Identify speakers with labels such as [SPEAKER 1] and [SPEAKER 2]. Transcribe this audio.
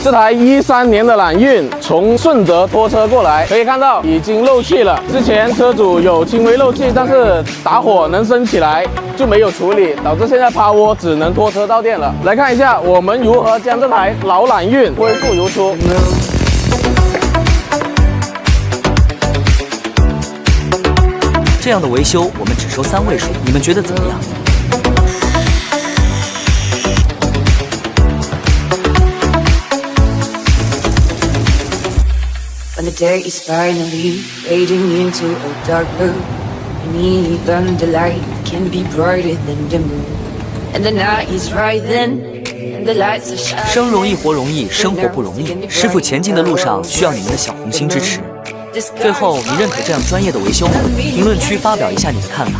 [SPEAKER 1] 这台13年的揽运从顺德拖车过来，可以看到已经漏气了。之前车主有轻微漏气，但是打火能升起来就没有处理，导致现在趴窝只能拖车到店了。来看一下我们如何将这台老揽运恢复如初。
[SPEAKER 2] 这样的维修我们只收3位数，你们觉得怎么样
[SPEAKER 3] ？When the day is finally fading into a dark blue, neon the light can be brighter than the moon, and the night is right then, and the lights are shining.
[SPEAKER 2] 生容易活容易，生活不容易。师傅前进的路上需要你们的小红心支持。最后，你认可这样专业的维修吗？评论区发表一下你的看法。